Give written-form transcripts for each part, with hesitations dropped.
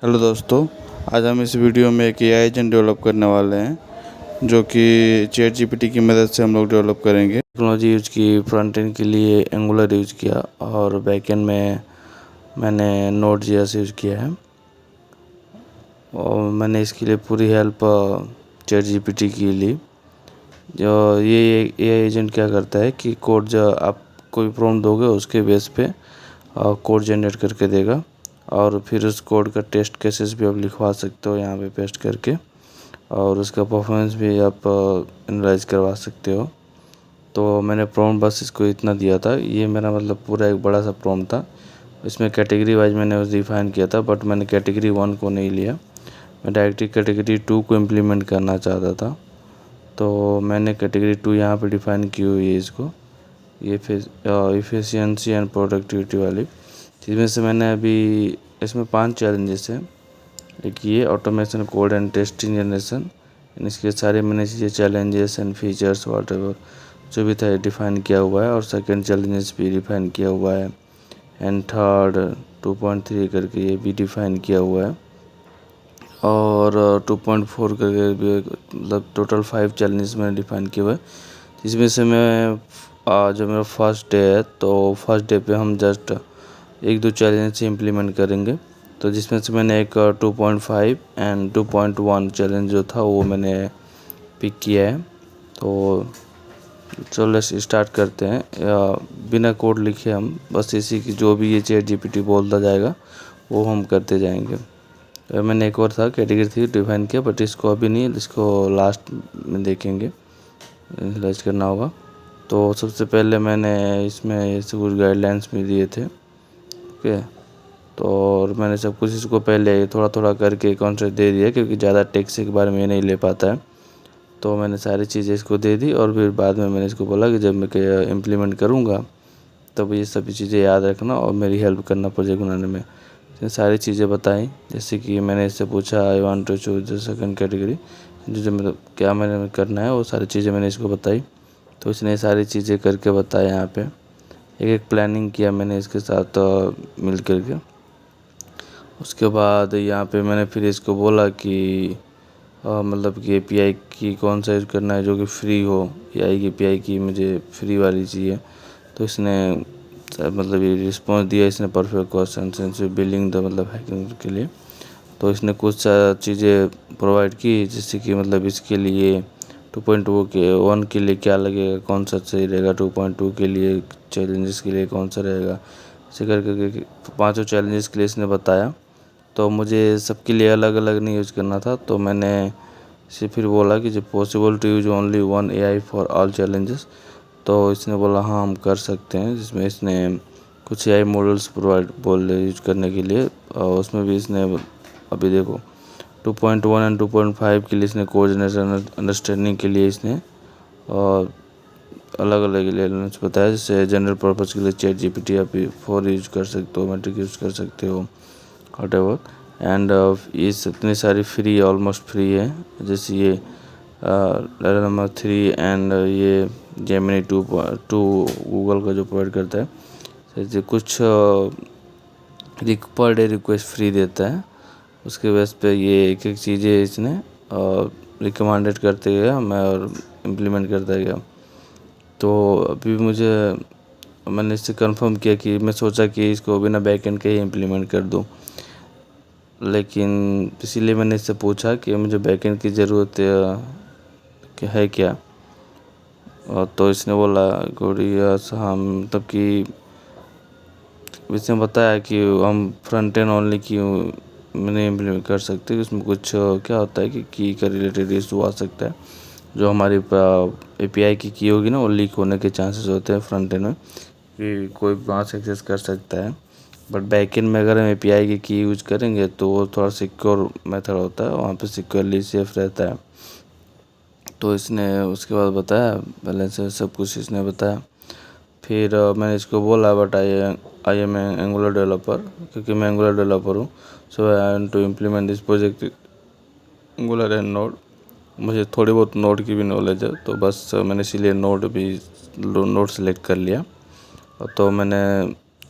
Hello दोस्तों, आज हम इस वीडियो में एक एआई एजेंट डेवलप करने वाले हैं जो कि चैट जीपीटी की मदद से हम लोग डेवलप करेंगे। टेक्नोलॉजी यूज़ की, फ्रंट एंड के लिए एंगुलर यूज़ किया और बैक एंड में मैंने नोड जेएस यूज़ किया है। और मैंने इसके लिए पूरी हेल्प चैट जीपीटी की ली। जो ये एआई एजेंट क्या करता है कि कोड जो आप कोई प्रॉम्प्ट दोगे उसके बेस पे कोड जनरेट करके देगा और फिर उस कोड का टेस्ट केसेस भी आप लिखवा सकते हो यहाँ पे पेस्ट करके, और उसका परफॉर्मेंस भी आप एनालाइज करवा सकते हो। तो मैंने प्रॉम्प्ट बस इसको इतना दिया था। ये मेरा मतलब पूरा एक बड़ा सा प्रॉम्प्ट था। इसमें कैटेगरी वाइज मैंने उस डिफ़ाइन किया था, बट मैंने कैटेगरी 1 को नहीं लिया। मैं डायरेक्टली कैटेगरी 2 को इम्प्लीमेंट करना चाहता था। तो मैंने कैटेगरी 2 यहाँ पे डिफ़ाइन की हुई है इसको, ये इफ़िशियंसी एंड प्रोडक्टिविटी वाली, जिसमें से मैंने अभी इसमें 5 चैलेंजेस हैं। एक ये automation, code and testing generation, इसके सारे मैंने ये चैलेंजेस एंड फीचर्स वॉटएवर जो भी था डिफ़ाइन किया हुआ है, और सेकंड चैलेंजेस भी डिफ़ाइन किया हुआ है, एंड थर्ड 2.3 करके ये भी डिफ़ाइन किया हुआ है, और 2.4 करके भी मतलब टोटल 5 चैलेंजेस मैंने डिफ़ाइन किए हुए हैं। जिसमें से मैं जो मेरा फर्स्ट डे है, तो फर्स्ट डे पे हम जस्ट 1-2 चैलेंज इम्प्लीमेंट करेंगे। तो जिसमें से मैंने एक 2.5 एंड 2.1 चैलेंज जो था वो मैंने पिक किया है। तो चलो स्टार्ट करते हैं। बिना कोड लिखे हम बस इसी की जो भी ये चैट जीपीटी बोलता जाएगा वो हम करते जाएंगे। तो मैंने एक और था कैटेगरी 3 डिफाइन किया, बट इसको अभी नहीं, इसको लास्ट में देखेंगे, एनालाइज करना होगा। तो सबसे पहले मैंने इसमें ऐसे कुछ गाइडलाइंस भी दिए थे, ओके। तो और मैंने सब कुछ इसको पहले थोड़ा थोड़ा करके कॉन्सेप्ट दे दिया, क्योंकि ज़्यादा टेक्स्ट एक बार में नहीं ले पाता है। तो मैंने सारी चीज़ें इसको दे दी, और फिर बाद में मैंने इसको बोला कि जब मैं इम्प्लीमेंट करूँगा तब ये सभी चीज़ें याद रखना और मेरी हेल्प करना प्रोजेक्ट बनाने में। इसने सारी चीज़ें बताई, जैसे कि मैंने इससे पूछा I want to choose the second category, जो मतलब क्या मैंने करना है वो सारी चीज़ें मैंने इसको बताई। तो इसने सारी चीज़ें करके बताया। यहाँ पे एक प्लानिंग किया मैंने इसके साथ मिल कर के। उसके बाद यहाँ पे मैंने फिर इसको बोला कि मतलब कि एपीआई की कौन सा यूज़ करना है जो कि फ्री हो। एआई की एपीआई की मुझे फ्री वाली चाहिए। तो इसने मतलब ये रिस्पॉन्स दिया इसने, perfect question sense building the मतलब हैकिंग के लिए। तो इसने कुछ चीज़ें प्रोवाइड की, जैसे कि मतलब इसके लिए 2.2 के 1 के लिए क्या लगेगा, कौन सा सही रहेगा, 2.2 के लिए चैलेंजेस के लिए कौन सा रहेगा, ऐसे करके 5 चैलेंजेस के लिए इसने बताया। तो मुझे सबके लिए अलग अलग नहीं यूज़ करना था, तो मैंने इसे फिर बोला कि जो possible to use only one AI for all challenges. तो इसने बोला हाँ हम कर सकते हैं, जिसमें इसने कुछ एआई मॉडल्स प्रोवाइड बोल यूज करने के लिए। और उसमें भी इसने अभी देखो 2.1 एंड 2.5 के लिए इसने कोड जनरेशन अंडरस्टैंडिंग के लिए इसने और अलग अलग एलिमेंट्स बताया। जैसे जनरल पर्पज़ के लिए चैट जीपीटी आप 4 यूज कर सकते हो, मैट्रिक यूज़ कर सकते हो, व्हाटएवर। एंड ये इतनी सारी फ्री, ऑलमोस्ट फ्री है। जैसे ये लेवल नंबर 3 एंड ये जेमिनी 2 गूगल का जो प्रोवाइड करता है, जैसे कुछ पर डे रिक्वेस्ट फ्री देता है। उसके बेस पे ये एक एक चीज़ें इसने रिकमेंडेड करते गया मैं और इम्प्लीमेंट करता गया। तो अभी मैंने इससे कंफर्म किया कि मैं सोचा कि इसको बिना बैकएंड के ही इम्प्लीमेंट कर दूं, लेकिन इसीलिए मैंने इससे पूछा कि मुझे बैकएंड की ज़रूरत है क्या। और तो इसने बोला गुड यस, हाँ मतलब कि इसने बताया कि हम फ्रंट एंड ओनली की नहीं इम्प्लीमेंट कर सकते। उसमें कुछ क्या होता है कि की का रिलेटेड इशू आ सकता है, जो हमारी एपीआई की होगी ना वो लीक होने के चांसेस होते हैं फ्रंट एंड में, कि कोई वहाँ से एक्सेस कर सकता है। बट बैकएंड में अगर हम एपीआई की यूज़ करेंगे तो वो थोड़ा सिक्योर मेथड होता है, वहाँ पे सिक्योरली सेफ रहता है। तो इसने उसके बाद बताया, पहले से सब कुछ इसने बताया। फिर मैंने इसको बोला but I am Angular developer, क्योंकि मैं एंगुलर डेवलपर हूँ। So I want to implement this project Angular and Node. मुझे थोड़ी बहुत नोड की भी नॉलेज है, तो बस मैंने इसीलिए नोड सेलेक्ट कर लिया। तो मैंने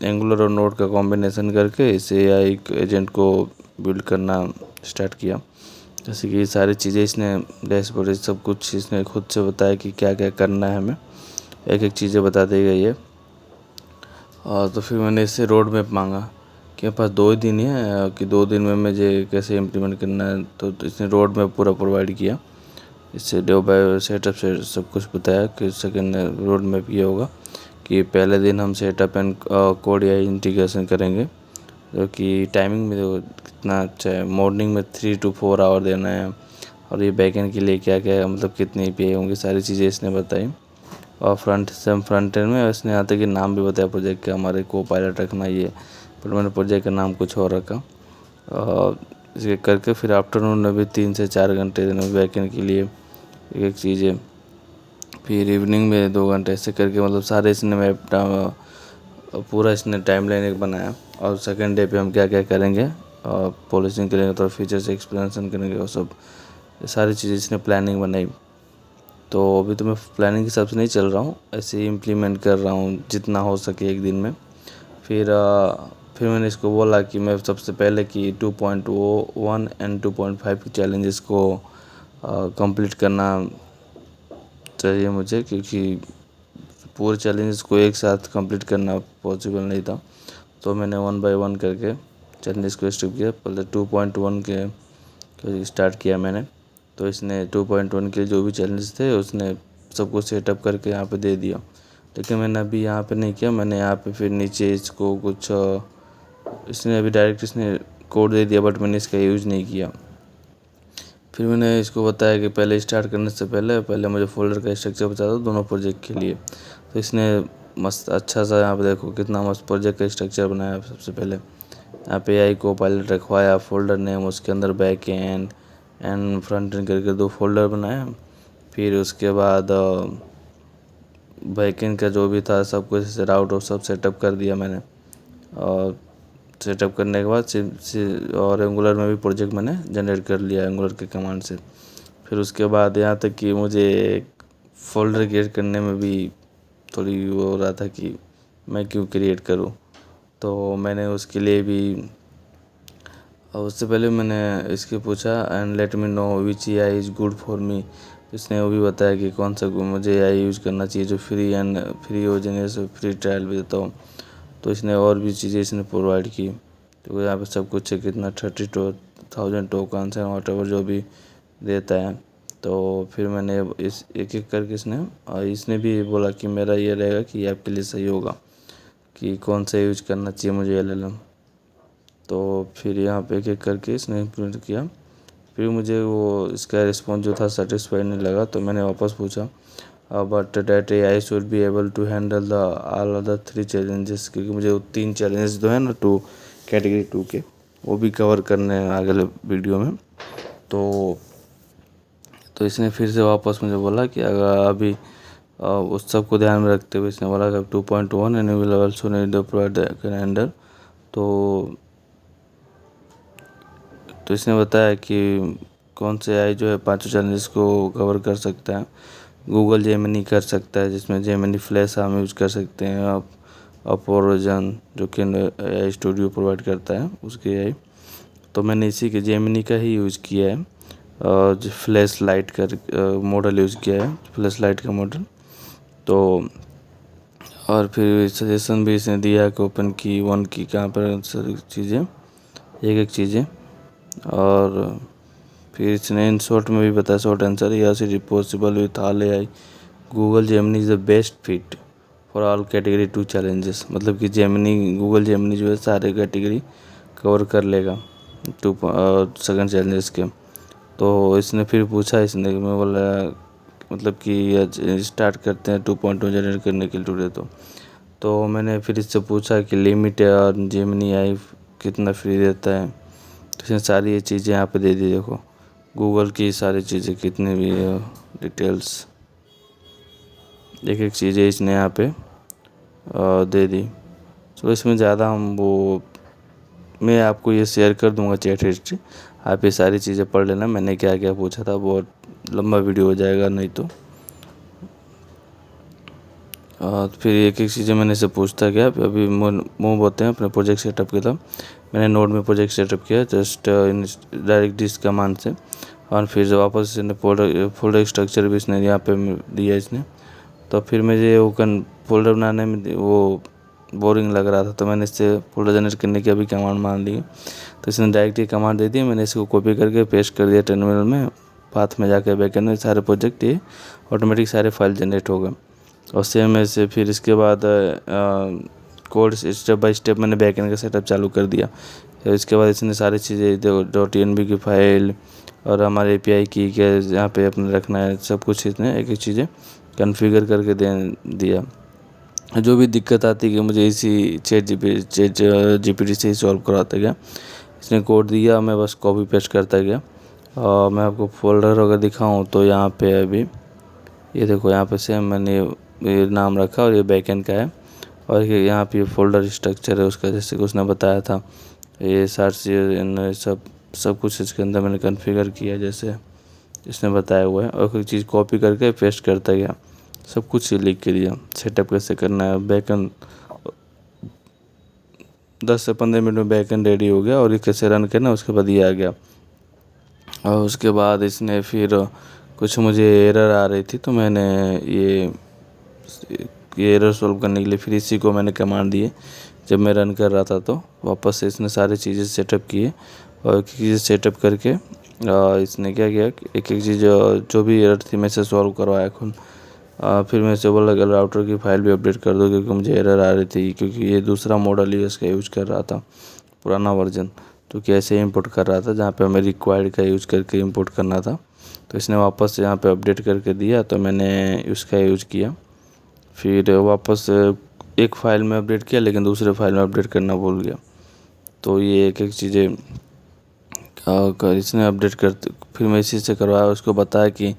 एंगुलर और नोड का कॉम्बिनेशन करके इस एआई एजेंट को बिल्ड करना स्टार्ट किया। जैसे कि सारी चीज़ें इसने डैशबोर्ड सब कुछ इसने खुद से बताया कि क्या क्या करना है हमें, एक एक चीज़ें बता दी गई है। और तो फिर मैंने इससे रोड मैप मांगा कि मेरे पास 2 ही दिन है कि 2 दिन में मुझे कैसे इम्प्लीमेंट करना है। तो इसने रोड मैप पूरा प्रोवाइड किया, इससे डे बाय सेटअप से सब कुछ बताया कि सेकेंड रोड मैप ये होगा कि पहले दिन हम सेटअप एंड कोड या इंटीग्रेशन करेंगे, जो कि टाइमिंग में तो कितना अच्छा है। मॉर्निंग में 3 to 4 आवर देना है, और ये बैकएंड के लिए क्या क्या मतलब कितने API होंगे, सारी चीज़ें इसने बताई। और फ्रंट एंड में इसने यहाँ तक कि नाम भी बताया प्रोजेक्ट का, हमारे को पायलट रखना ये, पर मैंने प्रोजेक्ट का नाम कुछ और रखा। और इसे करके फिर आफ्टरनून में भी 3 से 4 घंटे देने बैकएंड के लिए एक एक चीज़ें, फिर इवनिंग में 2 घंटे, ऐसे करके मतलब सारे इसने मैप पूरा इसने टाइमलाइन एक बनाया। और सेकेंड डे पे हम क्या क्या करेंगे, और पॉलिशिंग करेंगे, तो फीचर से एक्सप्लेनेशन करेंगे, और सब सारी चीज़ें इसने प्लानिंग बनाई। तो अभी तो मैं प्लानिंग के हिसाब से नहीं चल रहा हूँ, ऐसे ही इम्प्लीमेंट कर रहा हूँ जितना हो सके एक दिन में। फिर मैंने इसको बोला कि मैं सबसे पहले कि 2.1 एंड 2.5 के चैलेंजेस को कंप्लीट करना चाहिए मुझे, क्योंकि पूरे चैलेंजेस को एक साथ कंप्लीट करना पॉसिबल नहीं था। तो मैंने 1 by 1 करके चैलेंजेस को स्टेप किया। पहले 2.1 के स्टार्ट किया मैंने। तो इसने 2.1 के जो भी चैलेंजेस थे उसने सबको सेटअप करके यहाँ पे दे दिया, लेकिन मैंने अभी यहाँ पे नहीं किया। मैंने यहाँ पे फिर नीचे इसको कुछ इसने अभी डायरेक्ट इसने कोड दे दिया, बट मैंने इसका यूज़ नहीं किया। फिर मैंने इसको बताया कि पहले स्टार्ट करने से पहले मुझे फ़ोल्डर का स्ट्रक्चर बता दो दोनों प्रोजेक्ट के लिए। तो इसने मस्त अच्छा सा यहाँ पे देखो कितना मस्त प्रोजेक्ट का स्ट्रक्चर बनाया। सबसे पहले यहाँ पे AI को पायलट रखवाया, फ़ोल्डर नेम, उसके अंदर बैक एंड फ्रंट एंड करके 2 फोल्डर बनाया। फिर उसके बाद बैक एंड का जो भी था सब कुछ राउट और सब सेटअप कर दिया मैंने। और सेटअप करने के बाद और एंगुलर में भी प्रोजेक्ट मैंने जनरेट कर लिया एंगुलर के कमांड से। फिर उसके बाद यहाँ तक कि मुझे फ़ोल्डर क्रिएट करने में भी थोड़ी वो हो रहा था कि मैं क्यों क्रिएट करूँ। तो मैंने उसके लिए भी, और उससे पहले मैंने इसके पूछा and let me know which AI is good for me. इसने वो भी बताया कि कौन सा मुझे AI यूज़ करना चाहिए जो फ्री हो जाने से फ्री ट्रायल भी देता हूँ। तो इसने और भी चीज़ें इसने प्रोवाइड की। तो यहाँ पे सब कुछ है, कितना 32,000 टोकन्स हैं वॉट एवर जो भी देता है। तो फिर मैंने इस एक एक करके इसने भी बोला कि मेरा ये रहेगा कि आपके लिए सही होगा कि कौन सा यूज करना चाहिए मुझे LLM। तो फिर यहाँ पे एक एक करके इसने इम्प्लीमेंट किया। फिर मुझे वो इसका रिस्पॉन्स जो था सेटिस्फाइड नहीं लगा, तो मैंने वापस पूछा but that AI should be able to handle the all other 3 challenges, क्योंकि मुझे वो 3 चैलेंजेस जो है ना कैटेगरी 2 के वो भी कवर करने हैं अगले वीडियो में। तो इसने फिर से वापस मुझे बोला कि अगर अभी उस सब को ध्यान में रखते हुए इसने बोला कि 2.1 and will also need to provide calendar. तो इसने बताया कि कौन से AI जो है 5 चैलेंजेस को कवर कर सकता है। गूगल जेमिनी कर सकता है, जिसमें जेमिनी फ्लैश हम यूज़ कर सकते हैं। अपवर्जन जो कि AI स्टूडियो प्रोवाइड करता है उसके AI। तो मैंने इसी के जेमिनी का ही यूज़ किया है, जो फ्लैश लाइट का मॉडल यूज़ किया है, फ्लैश लाइट का मॉडल। तो और फिर सजेशन भी इसने दिया कि ओपन की 1 की कहाँ पर सारी चीज़ें एक चीज़ें। और फिर इसने इन शॉर्ट में भी बताया, short answer yes it is possible with all AI। Google Gemini is the best fit for all category 2 challenges. मतलब कि गूगल जेमिनी जो है सारे कैटेगरी कवर कर लेगा 2 सेकंड चैलेंजेस के। तो इसने फिर पूछा, इसने मैं बोला मतलब कि स्टार्ट करते हैं 2.2 जनरेट करने के लिए टुडे। तो मैंने फिर इससे पूछा कि लिमिट है और जेमिनी AI कितना फ्री देता है। तो इसने सारी ये चीज़ें यहाँ पे दे दी। देखो गूगल की सारी चीज़ें कितनी भी डिटेल्स एक एक चीज़ें इसने यहाँ पे दे दी। तो इसमें ज़्यादा मैं आपको ये शेयर कर दूंगा चैट हिस्ट्री, आप ये सारी चीज़ें पढ़ लेना मैंने क्या क्या पूछा था। बहुत लंबा वीडियो हो जाएगा नहीं तो। फिर एक एक चीज़ें मैंने इसे पूछता गया। अभी मूव होते हैं अपने प्रोजेक्ट सेटअप की तरफ। मैंने नोड में प्रोजेक्ट सेटअप किया जस्ट डायरेक्ट डिस कमांड से, और फिर जो वापस इसने फोल्डर स्ट्रक्चर भी इसने यहाँ पे दिया इसने। तो फिर मुझे वो फोल्डर बनाने में वो बोरिंग लग रहा था, तो मैंने इससे फोल्डर जनरेट करने की अभी कमांड मान ली। तो इसने डायरेक्ट ये कमांड दे दी, मैंने इसको कॉपी करके पेस्ट कर दिया टर्मिनल में, पाथ में जाकर बैकएंड में सारे प्रोजेक्ट ये ऑटोमेटिक सारे फाइल जनरेट हो गए। और सेम ऐसे फिर इसके बाद कोड स्टेप बाय स्टेप मैंने बैकएंड का सेटअप चालू कर दिया। फिर इसके बाद इसने सारी चीज़ें .env की फाइल और हमारे API की क्या यहाँ पे अपने रखना है, सब कुछ इसने एक एक चीज़ें कॉन्फ़िगर करके दे दिया। जो भी दिक्कत आती कि मुझे इसी चैट GPT से ही सॉल्व करवाता गया। इसने कोड दिया, मैं बस कॉपी पेस्ट करता गया। और मैं आपको फोल्डर अगर दिखाऊं तो यहाँ पे अभी ये देखो, यहाँ पे सेम मैंने ये नाम रखा और ये बैकएंड का है। और ये यहाँ पे फोल्डर स्ट्रक्चर है उसका, जैसे कि उसने बताया था, ये सारी चीज़ें सब कुछ इसके अंदर मैंने कॉन्फ़िगर किया जैसे इसने बताया हुआ है। और कोई चीज़ कॉपी करके पेस्ट करता गया, सब कुछ लिख के दिया। सेटअप कैसे करना है बैकएंड, 10 से 15 मिनट में बैकएंड रेडी हो गया। और ये कैसे रन करना उसके बाद ये आ गया। और उसके बाद इसने फिर कुछ मुझे एरर आ रही थी, तो मैंने ये एरर सॉल्व करने के लिए फिर इसी को मैंने कमांड दिए जब मैं रन कर रहा था। तो वापस से इसने सारी चीज़ें सेटअप किए और एक चीज़ सेटअप करके इसने क्या किया, एक एक चीज़ जो भी एरर थी मैं से सॉल्व करवाया खुद। फिर मैं से बोला कि राउटर की फाइल भी अपडेट कर दो, क्योंकि मुझे एरर आ रही थी, क्योंकि ये दूसरा मॉडल ही इसका यूज़ कर रहा था, पुराना वर्जन, तो कैसे इंपोर्ट कर रहा था जहाँ पे हमें रिक्वायर्ड का यूज़ करके इंपोर्ट करना था। तो इसने वापस से यहाँ पे अपडेट करके दिया, तो मैंने उसका यूज़ किया। फिर वापस एक फ़ाइल में अपडेट किया, लेकिन दूसरे फाइल में अपडेट करना भूल गया। तो ये एक एक चीज़ें इसने अपडेट करते फिर मैं इसी से करवाया। उसको बताया कि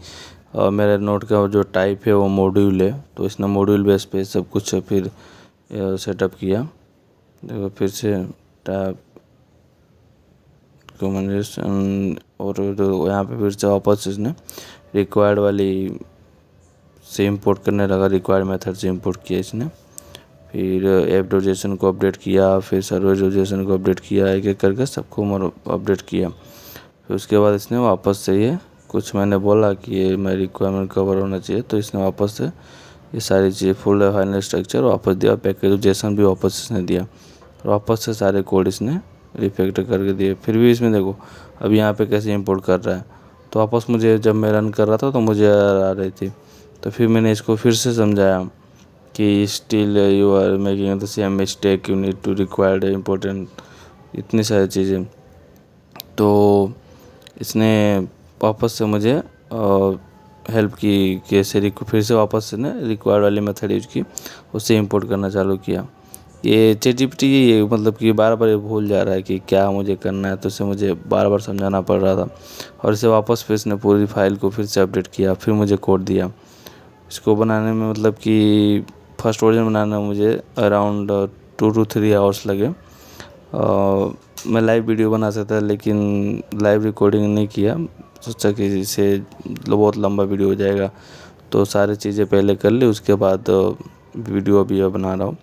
मेरे नोट का जो टाइप है वो मॉड्यूल है, तो इसने मॉड्यूल बेस पे सब कुछ फिर सेटअप किया। देखो फिर से टाइप और तो यहाँ पे फिर से वापस इसने रिक्वायर्ड वाली से इंपोर्ट करने लगा, रिक्वायर्ड मेथड से इंपोर्ट किया इसने। फिर ऐप.json को अपडेट किया, फिर सर्वर.json को अपडेट किया, एक एक करके सबको अपडेट किया। फिर उसके बाद इसने वापस से ये कुछ मैंने बोला कि ये मेरी रिक्वायरमेंट कवर होना चाहिए, तो इसने वापस से ये सारी चीज़ें फुल फाइनल स्ट्रक्चर वापस दिया, पैकेज.json भी वापस इसने दिया, और वापस से सारे कोड इसने रिफैक्टर करके दिए। फिर भी इसमें देखो अब यहाँ पे कैसे इंपोर्ट कर रहा है। तो वापस मुझे जब मैं रन कर रहा था तो मुझे एरर आ रही थी, तो फिर मैंने इसको फिर से समझाया कि still you are making the same mistake, you need to required important, इतनी सारी चीज़ें। तो इसने वापस से मुझे हेल्प की कैसे फिर से वापस से ना रिक्वायर्ड वाली मेथड यूज की, उससे इंपोर्ट करना चालू किया। ये चैट जीपीटी ये मतलब कि बार बार ये भूल जा रहा है कि क्या मुझे करना है, तो इसे मुझे बार बार समझाना पड़ रहा था। और इसे वापस फिर इसने पूरी फाइल को फिर से अपडेट किया, फिर मुझे कोड दिया। इसको बनाने में मतलब कि फर्स्ट वर्जन बनाने में मुझे अराउंड 2 to 3 आवर्स लगे। मैं लाइव वीडियो बना सकता था, लेकिन लाइव रिकॉर्डिंग नहीं किया, सोचा कि इसे बहुत लंबा वीडियो हो जाएगा, तो सारी चीज़ें पहले कर ली, उसके बाद वीडियो अभी बना रहा हूँ।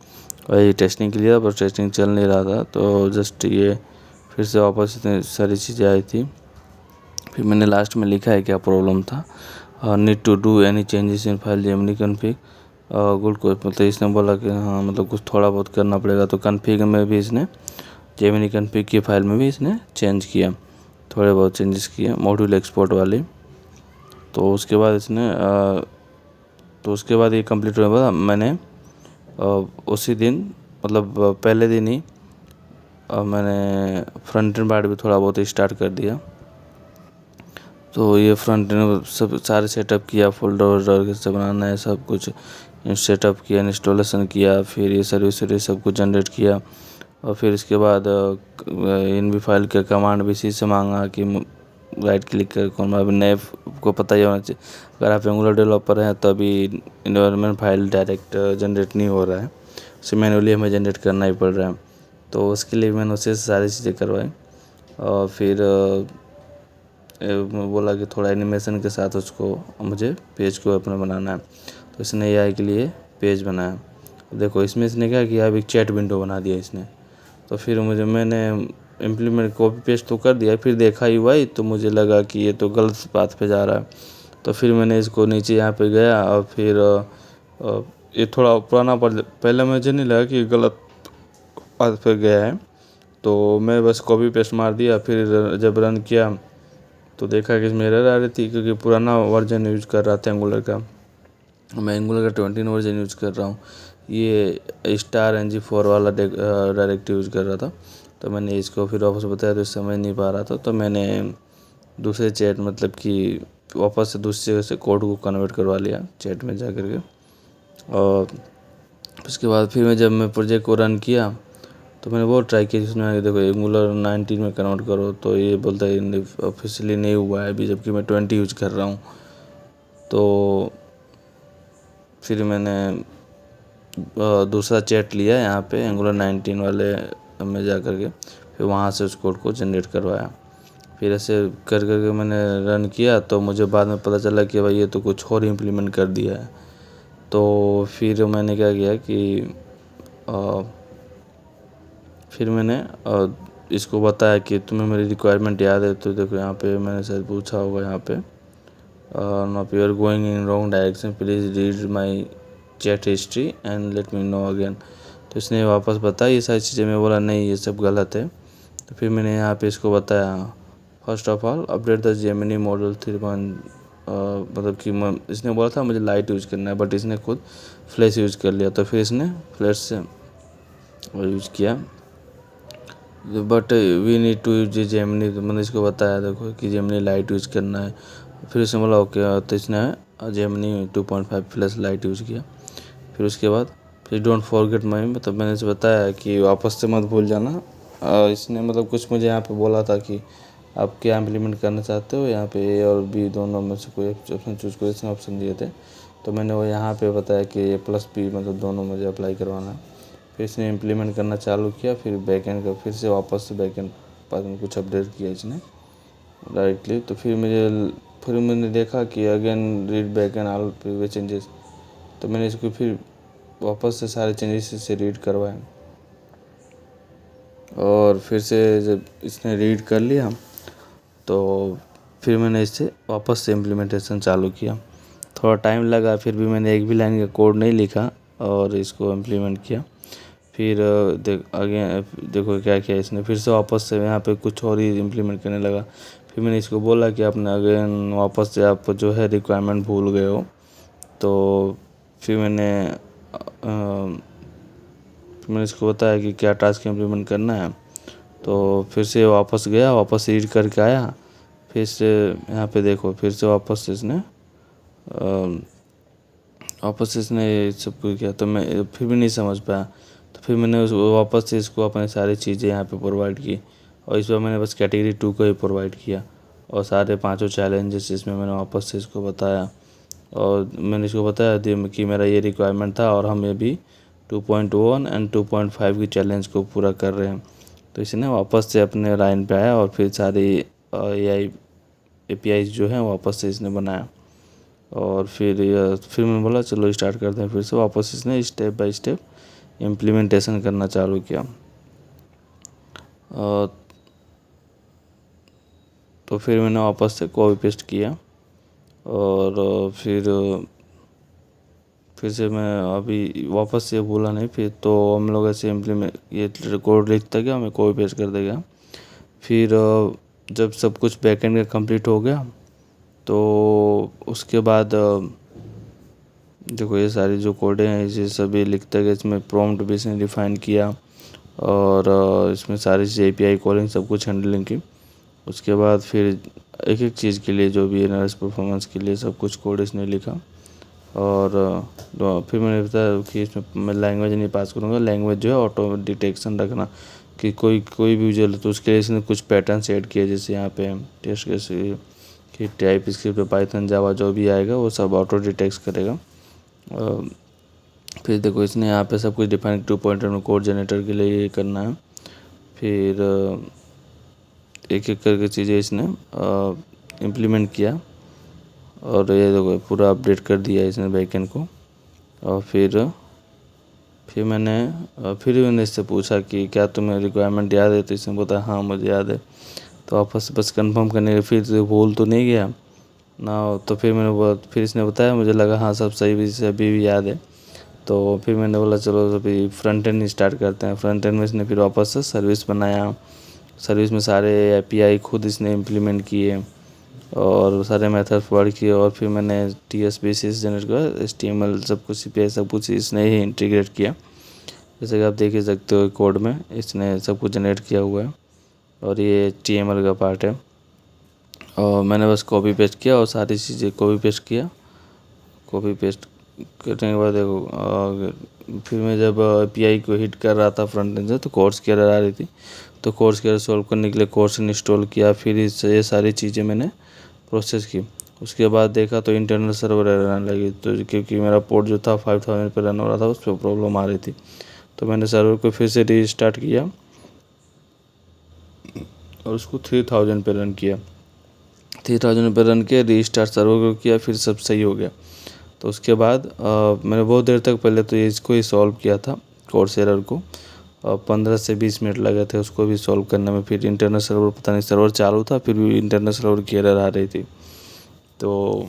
और ये टेस्टिंग के लिए था, पर टेस्टिंग चल नहीं रहा था, तो जस्ट ये फिर से वापस इतनी सारी चीज़ें आई थी। फिर मैंने लास्ट में लिखा है क्या प्रॉब्लम था, need to do any changes in file Gemini config good को, मतलब इसने बोला कि हाँ मतलब कुछ थोड़ा बहुत करना पड़ेगा। तो कन्फिग में भी इसने जेमिनी कन्फिग की फाइल में भी इसने चेंज किया, थोड़े बहुत चेंजेस किए मॉड्यूल एक्सपोर्ट वाले। तो उसके बाद इसने तो उसके बाद ये कंप्लीट होने के बाद मैंने उसी दिन मतलब पहले दिन ही मैंने फ्रंट एंड पार्ट भी थोड़ा बहुत स्टार्ट कर दिया। तो ये फ्रंट एंड सब सारे सेटअप किया, फोल्डर वोल्डर कैसे बनाना है सब कुछ सेटअप किया, इंस्टॉलेशन किया, फिर ये सर्विस सब कुछ जनरेट किया। और फिर इसके बाद इनवी फाइल का कमांड भी इसी से मांगा कि राइट क्लिक कर कौन नए को पता ही होना चाहिए। अगर आप एंगुलर डेवलपर हैं तो अभी इन्वायरमेंट फाइल डायरेक्ट जनरेट नहीं हो रहा है, उसे मैनुअली हमें जनरेट करना ही पड़ रहा है। तो उसके लिए मैंने उससे सारी चीज़ें करवाई। और फिर बोला कि थोड़ा एनिमेशन के साथ उसको मुझे पेज को अपना बनाना है, तो इसने AI के लिए पेज बनाया। देखो इसमें इसने क्या किया, अब एक चैट विंडो बना दिया इसने। तो फिर मैंने इम्प्लीमेंट कॉपी पेस्ट तो कर दिया, फिर देखा UI तो मुझे लगा कि ये तो गलत बात पे जा रहा है। तो फिर मैंने इसको नीचे यहाँ पे गया और फिर ये थोड़ा पुराना पहले मुझे नहीं लगा कि गलत बात पे गया है, तो मैं बस कॉपी पेस्ट मार दिया। फिर जब रन किया तो देखा कि इसमें एरर आ रही थी, क्योंकि पुराना वर्जन यूज़ कर रहा था एंगुलर का। मैं एंगुलर का 20 वर्जन यूज़ कर रहा हूँ, ये स्टार NG4 वाला डायरेक्ट यूज़ कर रहा था। तो मैंने इसको फिर वापस बताया तो समझ नहीं पा रहा था, तो मैंने दूसरे चैट मतलब कि वापस से दूसरी जगह से कोड को कन्वर्ट करवा लिया चैट में जा कर के। और उसके बाद फिर जब मैं प्रोजेक्ट को रन किया तो मैंने बहुत ट्राई किया जिसमें देखो एंगुलर 19 में कन्वर्ट करो, तो ये बोलता है ऑफिशियली नहीं हुआ है अभी, जबकि मैं 20 यूज़ कर रहा हूँ। तो फिर मैंने दूसरा चैट लिया यहाँ पे एंगुलर 19 वाले में जा कर के, फिर वहाँ से उस कोड को जनरेट करवाया। फिर ऐसे कर के मैंने रन किया तो मुझे बाद में पता चला कि भाई ये तो कुछ और इम्प्लीमेंट कर दिया है। तो फिर मैंने क्या किया कि फिर मैंने इसको बताया कि तुम्हें मेरी रिक्वायरमेंट याद है, तो देखो यहाँ पे मैंने शायद पूछा होगा यहाँ पे now you are going in wrong direction, please read my chat history and let me know again. तो इसने वापस बताया ये सारी चीज़ें, मैं बोला नहीं ये सब गलत है। तो फिर मैंने यहाँ पे इसको बताया first of all update the Gemini model 3 मतलब कि इसने बोला था मुझे लाइट यूज़ करना है, बट इसने खुद फ्लैश यूज़ कर लिया। तो फिर इसने फ्लैश से यूज़ किया, but we need to use Gemini. तो मैंने इसको बताया देखो कि जेमिनी लाइट यूज़ करना है। फिर इसने बोला ओके, तो इसने जेमिनी 2.5 प्लस लाइट यूज़ किया। फिर उसके बाद फिर डोंट फॉरगेट माई, मतलब मैंने इसे बताया कि वापस से मत भूल जाना। इसने मतलब कुछ मुझे यहाँ पे बोला था कि आप क्या इम्प्लीमेंट करना चाहते हो, यहाँ पे A और B दोनों में से कोई ऑप्शन चूज़ करो, इसने ऑप्शन दिए थे। तो मैंने वो यहाँ पे बताया कि A+B मतलब दोनों मुझे अप्लाई करवाना है। फिर इसने इम्प्लीमेंट करना चालू किया। फिर बैकएंड का फिर से वापस से बैकएंड बाद में कुछ अपडेट किया इसने डायरेक्टली। तो फिर मैंने देखा कि again read backend all previous changes, तो मैंने इसको फिर वापस से सारे चेंजेस से रीड करवाए। और फिर से जब इसने रीड कर लिया तो फिर मैंने इससे वापस से इम्प्लीमेंटेशन चालू किया। थोड़ा टाइम लगा, फिर भी मैंने एक भी लाइन का कोड नहीं लिखा और इसको इम्प्लीमेंट किया। फिर देखो क्या किया इसने, फिर से वापस से यहाँ पे कुछ और ही इम्प्लीमेंट करने लगा। फिर मैंने इसको बोला कि आपने अगेन वापस से आप जो है रिक्वायरमेंट भूल गए हो। तो फिर मैंने इसको बताया कि क्या टास्क इम्प्लीमेंट करना है। तो फिर से वापस गया, वापस से रीड करके आया। फिर से यहाँ पे देखो फिर से वापस से इसने सब कुछ किया। तो मैं फिर भी नहीं समझ पाया, तो फिर मैंने वापस से इसको अपने सारी चीज़ें यहाँ पे प्रोवाइड की। और इस बार मैंने बस कैटेगरी 2 को ही प्रोवाइड किया और सारे 5 चैलेंजेस इसमें मैंने वापस से इसको बताया। और मैंने इसको बताया कि मेरा ये रिक्वायरमेंट था और हम ये भी 2.1 एंड 2.5 की चैलेंज को पूरा कर रहे हैं। तो इसने वापस से अपने लाइन पे आया और फिर सारी AI APIs जो है वापस से इसने बनाया। और फिर मैंने बोला चलो स्टार्ट करते हैं। फिर से वापस इसने स्टेप बाय स्टेप इम्प्लीमेंटेशन करना चालू किया। तो फिर मैंने वापस से कॉपी पेस्ट किया और फिर से मैं अभी वापस से भूला नहीं। फिर तो हम लोग ऐसे ये कोड लिखता गया, मैं कॉपी पेस्ट कर देगा। फिर जब सब कुछ बैकएंड का कंप्लीट हो गया तो उसके बाद देखो ये सारी जो कोडें हैं इसे सभी लिखते गए। इसमें प्रॉम्प्ट भी इसने डिफाइन किया और इसमें सारी API कॉलिंग सब कुछ हैंडलिंग की। उसके बाद फिर एक एक चीज़ के लिए जो भी एनालिस परफॉर्मेंस के लिए सब कुछ कोड इसने लिखा। और फिर मैंने बताया कि इसमें मैं लैंग्वेज नहीं पास करूँगा, लैंग्वेज जो है ऑटो डिटेक्शन रखना कि कोई भी यूजर, तो उसके लिए इसने कुछ पैटर्न्स ऐड किए। जैसे यहाँ पे टेस्ट कैसे कि टाइप स्क्रिप्ट पाइथन जावा जो भी आएगा वो सब ऑटो डिटेक्ट करेगा। फिर देखो इसने यहाँ पे सब कुछ डिफाइन 2.1 में कोड जनरेटर के लिए ये करना है। फिर एक एक करके चीज़ें इसने इम्प्लीमेंट किया और ये देखो पूरा अपडेट कर दिया इसने बैकएंड को। और फिर फिर मैंने इससे पूछा कि क्या तुम्हें रिक्वायरमेंट याद है, तो इसने बताया हाँ मुझे याद है। तो आपस बस कंफर्म करने के फिर से भूल तो नहीं गया ना। तो फिर इसने बताया, मुझे लगा हाँ सब सही भी से अभी भी याद है। तो फिर मैंने बोला चलो अभी फ्रंट एंड स्टार्ट करते हैं। फ्रंट एंड में इसने फिर वापस से सर्विस बनाया। सर्विस में सारे एपीआई खुद इसने इम्प्लीमेंट किए और सारे मेथड पढ़ किए, और फिर मैंने TSBCS जनरेट किया, HTML सब कुछ CPI सब कुछ इसने ही इंटीग्रेट किया। जैसे कि आप देख ही सकते हो कोड में इसने सब कुछ जनरेट किया हुआ है, और ये HTML का पार्ट है। और मैंने बस कॉपी पेस्ट किया और सारी चीज़ें कॉपी पेस्ट किया। कॉपी पेस्ट करने के बाद देखो फिर मैं जब API को हिट कर रहा था फ्रंट एंड से, तो कोर्स की एरर आ रही थी। तो कोर्स की एरर सॉल्व करने के लिए कोर्स इंस्टॉल किया, फिर ये सारी चीज़ें मैंने प्रोसेस की। उसके बाद देखा तो इंटरनल सर्वर एरर आने लगी, तो क्योंकि मेरा पोर्ट जो था 5000 पे रन हो रहा था, उस पर प्रॉब्लम आ रही थी। तो मैंने सर्वर को फिर से रीस्टार्ट किया और उसको 3000 पे रन किया। 3000 पे रन किया, रीस्टार्ट सर्वर को किया, फिर सब सही हो गया। तो उसके बाद मैंने बहुत देर तक पहले तो इसको ही सॉल्व किया था कोर्स एरर को, 15 से 20 मिनट लगे थे उसको भी सॉल्व करने में। फिर इंटरनल सर्वर पता नहीं सर्वर चालू था, फिर भी इंटरनल सर्वर की एरर आ रही थी। तो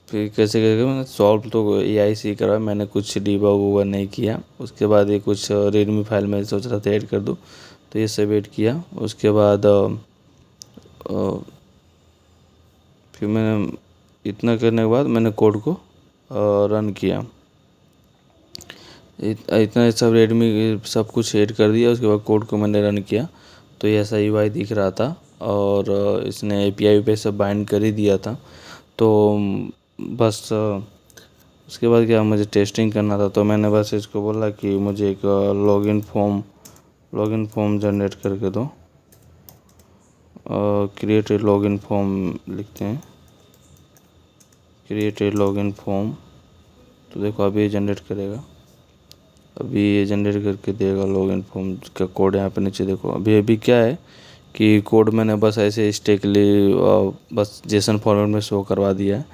फिर कैसे करके मैंने सॉल्व तो AI से ही करा, मैंने कुछ डिबग वगैरह नहीं किया। उसके बाद ये कुछ रीडमी फाइल में सोच रहा था ऐड कर दूँ, तो ये सब ऐड किया। उसके बाद फिर मैंने इतना करने के बाद मैंने कोड को रन किया। इतना सब रेडमी सब कुछ ऐड कर दिया। उसके बाद कोड को मैंने रन किया, तो ये ऐसा UI दिख रहा था, और इसने API पे सब बाइंड कर ही दिया था। तो बस उसके बाद क्या, मुझे टेस्टिंग करना था, तो मैंने बस इसको बोला कि मुझे एक लॉगिन फॉर्म जनरेट करके दो। क्रिएट ए लॉगिन फॉर्म लिखते हैं, क्रिएट ए लॉगिन फॉर्म। तो देखो अभी ये जनरेट करेगा, अभी ये जनरेट करके देगा लॉगिन फॉर्म का कोड। यहाँ पे नीचे देखो अभी क्या है कि कोड मैंने बस ऐसे स्टेकली बस जेसन फॉर्मेट में शो करवा दिया है,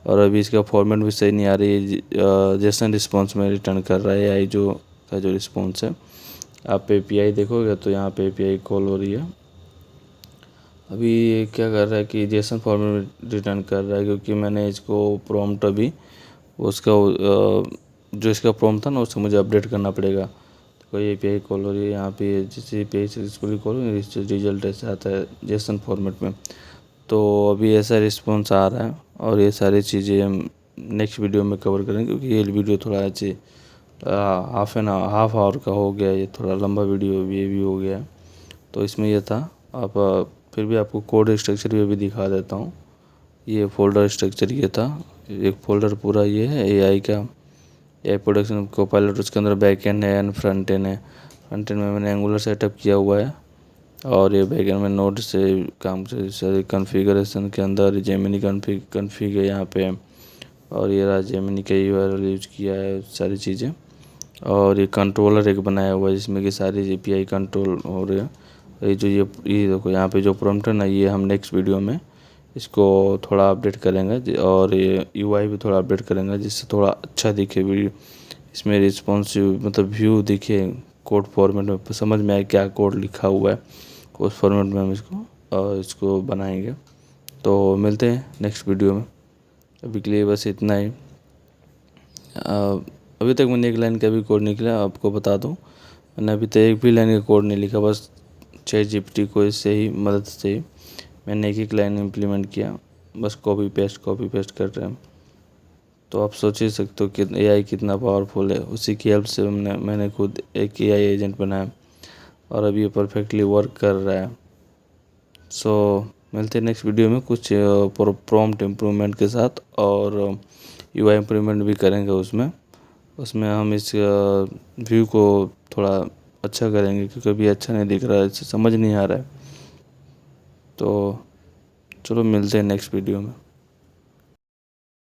और अभी इसका फॉर्मेट भी सही नहीं आ रही है। जेसन रिस्पॉन्स में रिटर्न कर रहा है AI जो रिस्पॉन्स है। आप API देखोगे तो यहाँ पे API कॉल हो रही है। अभी ये क्या कर रहा है कि जेसन फॉर्मेट में रिटर्न कर रहा है, क्योंकि मैंने इसको प्रॉम्प्ट अभी उसका जो इसका प्रॉम्प्ट था ना उसको मुझे अपडेट करना पड़ेगा। तो कोई API कॉल हो रही है यहाँ पे, जिस API से इसको कॉल रिजल्ट ऐसे आता है जेसन फॉर्मेट में। तो अभी ऐसा रिस्पॉन्स आ रहा है, और ये सारी चीज़ें हम नेक्स्ट वीडियो में कवर करेंगे, क्योंकि ये वीडियो थोड़ा अच्छे हाफ आवर का हो गया, ये थोड़ा लंबा वीडियो ये भी हो गया है। तो इसमें ये था। आप फिर भी आपको कोड स्ट्रक्चर भी दिखा देता हूँ। ये फोल्डर स्ट्रक्चर ये था, एक फोल्डर पूरा ये है AI का, AI प्रोडक्शन कोपायलट। उसके अंदर बैक एंड है एंड फ्रंट एंड है। फ्रंट एंड में मैंने एंगुलर सेटअप किया हुआ है, और ये बैक एंड में नोड से काम से सारे कॉन्फ़िगरेशन के अंदर जेमिनी कॉन्फ़िग है यहाँ पे, और ये रहा जेमिनी का URL यूज किया है सारी चीज़ें। और ये कंट्रोलर एक बनाया हुआ है जिसमें कि सारी API कंट्रोल हो रही है। ये देखो यहाँ पे जो प्रॉम्प्ट है ना, ये हम नेक्स्ट वीडियो में इसको थोड़ा अपडेट करेंगे, और ये UI भी थोड़ा अपडेट करेंगे, जिससे थोड़ा अच्छा दिखे वीडियो। इसमें रिस्पॉन्सिव मतलब व्यू दिखे कोड फॉर्मेट में, समझ में आए क्या कोड लिखा हुआ है, उस फॉर्मेट में हम इसको बनाएंगे। तो मिलते हैं नेक्स्ट वीडियो में। अभी के लिए बस इतना ही। अभी तक मैंने एक लाइन का भी कोड नहीं लिखा, आपको बता दूं, मैंने अभी तक एक भी लाइन का कोड नहीं लिखा। बस ChatGPT को इससे ही मदद से ही मैंने एक लाइन इम्प्लीमेंट किया, बस कॉपी पेस्ट कर रहे हैं। तो आप सोच ही सकते हो कि AI कितना पावरफुल है। उसी की हेल्प से मैंने खुद एक AI एजेंट बनाया, और अभी ये परफेक्टली वर्क कर रहा है। सो मिलते हैं नेक्स्ट वीडियो में कुछ प्रॉम्प्ट इम्प्रूवमेंट के साथ, और UI इम्प्रूवमेंट भी करेंगे उसमें हम इस व्यू को थोड़ा अच्छा करेंगे, क्योंकि अभी अच्छा नहीं दिख रहा है, इससे समझ नहीं आ रहा है। तो चलो मिलते हैं नेक्स्ट वीडियो में।